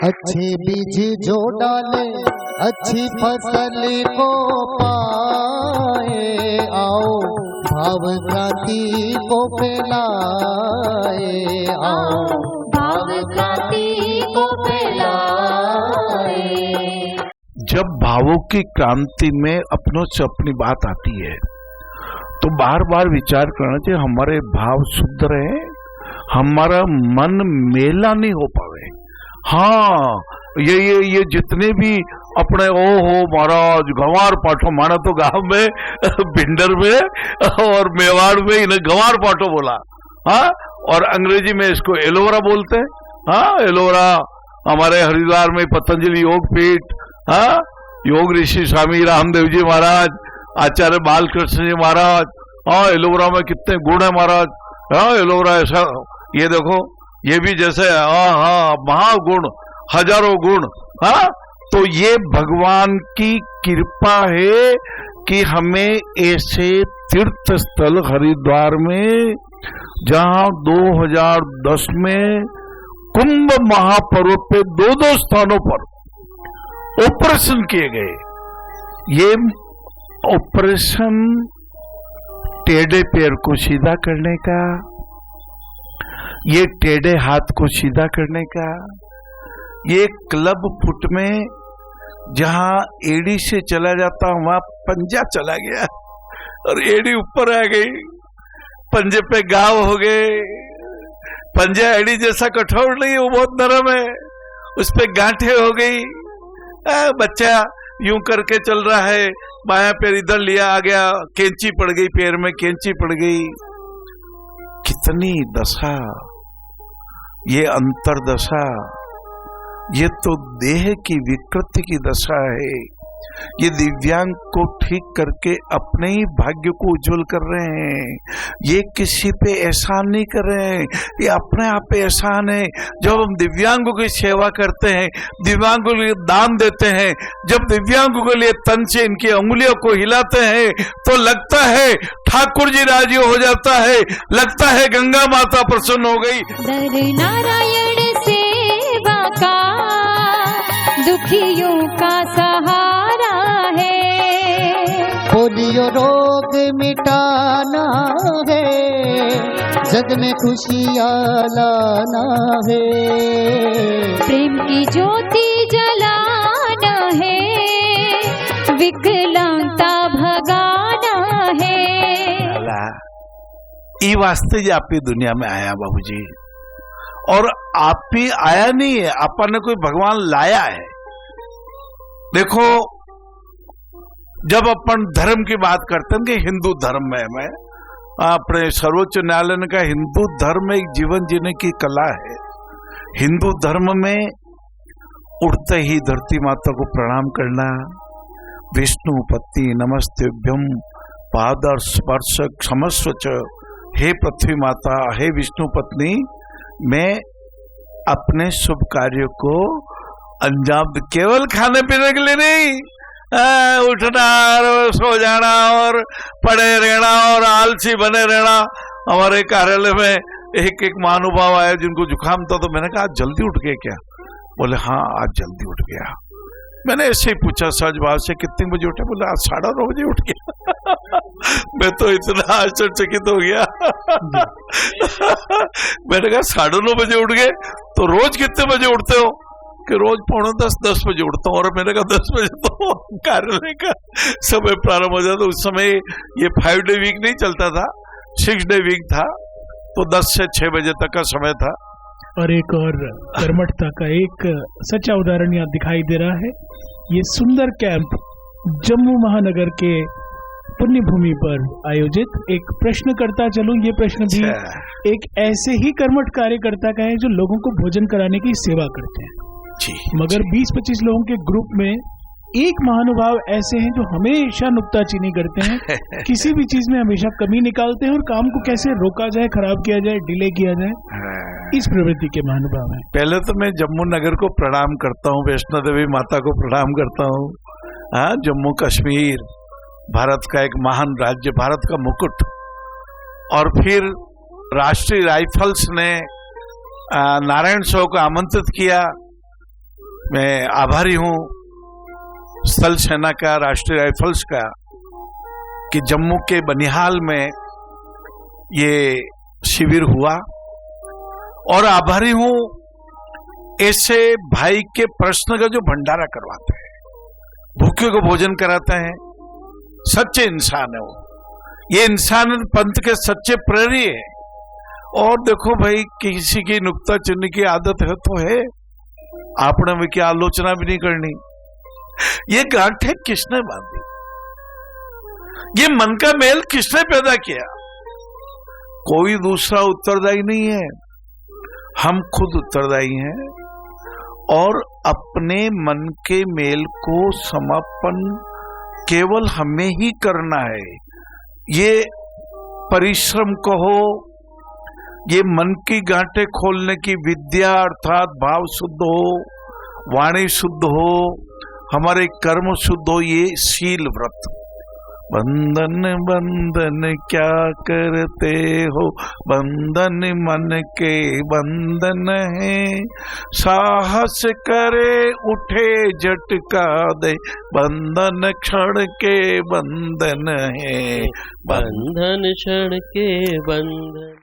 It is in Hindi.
अच्छे बीज जो डाले अच्छी फसल को पाए, आओ भाव क्रांति को फैलाए, आओ भाव क्रांति को फैलाए। जब भावों की क्रांति में अपनों से अपनी बात आती है तो बार बार विचार करना चाहिए हमारे भाव शुद्ध रहे, हमारा मन मेला नहीं हो पावे। हाँ, ये जितने भी अपने ओ हो महाराज गंवार पाठो, माना तो गांव में भिंडर में और मेवाड़ में इन्हें गंवार पाठो बोला, हाँ, और अंग्रेजी में इसको एलोवेरा बोलते हैं। हाँ, एलोवेरा हमारे हरिद्वार में पतंजलि योग पीठ, हाँ, योग ऋषि स्वामी रामदेव जी महाराज, आचार्य बालकृष्ण जी महाराज, हाँ, एलोवेरा में कितने गुण है महाराज। हाँ, एलोवेरा ऐसा, ये देखो ये भी जैसे हाँ महागुण, हजारों गुण। हाँ, तो ये भगवान की कृपा है कि हमें ऐसे तीर्थ स्थल हरिद्वार में, जहां 2010 में कुंभ महापर्व पे दो स्थानों पर ऑपरेशन किए गए। ये ऑपरेशन टेढ़े पैर को सीधा करने का, ये टेढ़े हाथ को सीधा करने का, ये क्लब फुट में जहां एड़ी से चला जाता वहां पंजा चला गया और एड़ी ऊपर आ गई, पंजे पे घाव हो गए। पंजा एड़ी जैसा कठोर नहीं है, वो बहुत नरम है, उस पे गांठें हो गई। बच्चा यूं करके चल रहा है, बायां पैर इधर लिया आ गया, कैंची पड़ गई पैर में, कैंची पड़ गई। कितनी दशा, ये अंतरदशा, ये तो देह की विकृति की दशा है। ये दिव्यांग को ठीक करके अपने ही भाग्य को उज्जवल कर रहे हैं। ये किसी पे एहसान नहीं कर रहे हैं, ये अपने आप पे एहसान है। जब हम दिव्यांगों की सेवा करते हैं, दिव्यांगों के लिए दान देते हैं, जब दिव्यांगों के लिए तन से इनकी अंगुलियों को हिलाते हैं, तो लगता है ठाकुर जी राजी हो जाता है, लगता है गंगा माता प्रसन्न हो गई। दर नारायण सेवा का दुखियों का सहारा है, पोलियो रोग मिटाना है, जग में खुशियाँ लाना है, प्रेम की ज्योति जलाना है, विकलांगता भगाना है। ये वास्ते जी आप ही दुनिया में आया बाबूजी, और आप ही आया नहीं है, आपने कोई भगवान लाया है। देखो, जब अपन धर्म की बात करते हैं कि हिंदू धर्म में, मैं अपने सर्वोच्च न्यायालय ने कहा हिंदू धर्म एक जीवन जीने की कला है। हिंदू धर्म में उठते ही धरती माता को प्रणाम करना, विष्णु पत्नी नमस्तेभ्यम पादर स्पर्श क्षमस्वच, हे पृथ्वी माता, हे विष्णु पत्नी, मैं अपने शुभ कार्य को अंजाम, केवल खाने पीने के लिए नहीं, उठना और सो जाना और पड़े रहना और आलसी बने रहना। हमारे कार्यालय में एक महानुभाव आया जिनको जुकाम था, तो मैंने कहा आज जल्दी उठ गए क्या? बोले हाँ आज जल्दी उठ गया। मैंने ऐसे ही पूछा सहज भाव से कितने बजे उठे? बोले आज 9:30 बजे उठ गया। मैं तो इतना आश्चर्यचकित हो गया। मैंने कहा 9:30 बजे उठ गए, तो रोज कितने बजे उठते हो? कि रोज 9:45-10 बजे उठता हूँ। और मैंने कहा 10 बजे तो कार्यालय का समय प्रारंभ हो जाता। उस समय ये 5 डे वीक नहीं चलता था, 6 डे वीक था, तो 10 से 6 बजे तक का समय था। और एक और कर्मठता का एक सच्चा उदाहरण यहाँ दिखाई दे रहा है। ये सुंदर कैंप जम्मू महानगर के पुण्य भूमि पर आयोजित। एक प्रश्न करता चलूं, ये प्रश्न भी एक ऐसे ही कर्मठ कार्यकर्ता का है जो लोगों को भोजन कराने की सेवा करते हैं जी, मगर 20-25 लोगों के ग्रुप में एक महानुभाव ऐसे हैं जो हमेशा नुक्ताचीनी करते हैं, किसी भी चीज में हमेशा कमी निकालते हैं और काम को कैसे रोका जाए, खराब किया जाए, डिले किया जाए, इस प्रवृत्ति के महानुभाव हैं। पहले तो मैं जम्मू नगर को प्रणाम करता हूँ, वैष्णो देवी माता को प्रणाम करता हूँ। हाँ, जम्मू कश्मीर भारत का एक महान राज्य, भारत का मुकुट। और फिर राष्ट्रीय राइफल्स ने नारायण साव को आमंत्रित किया मैं आभारी हूं स्थल सेना का, राष्ट्रीय राइफल्स का, कि जम्मू के बनिहाल में ये शिविर हुआ। और आभारी हूं ऐसे भाई के प्रश्न का जो भंडारा करवाते हैं, भूखे को भोजन कराते हैं, सच्चे इंसान है वो। ये इंसान पंथ के सच्चे प्रेरी है। और देखो भाई, किसी की नुक्ता चुनने की आदत है तो है, आपने भी क्या आलोचना भी नहीं करनी। ये गांठें किसने बांधी? ये मन का मेल किसने पैदा किया? कोई दूसरा उत्तरदायी नहीं है, हम खुद उत्तरदायी हैं। और अपने मन के मेल को समापन केवल हमें ही करना है। ये परिश्रम कहो, ये मन की गांठें खोलने की विद्या, अर्थात भाव शुद्ध हो, वाणी शुद्ध हो, हमारे कर्म शुद्ध हो, ये शील व्रत। बंधन बंधन क्या करते हो, बंधन मन के बंधन है, साहस करे उठे झटका दे, बंधन क्षण के बंधन है, बंधन क्षण के बंधन।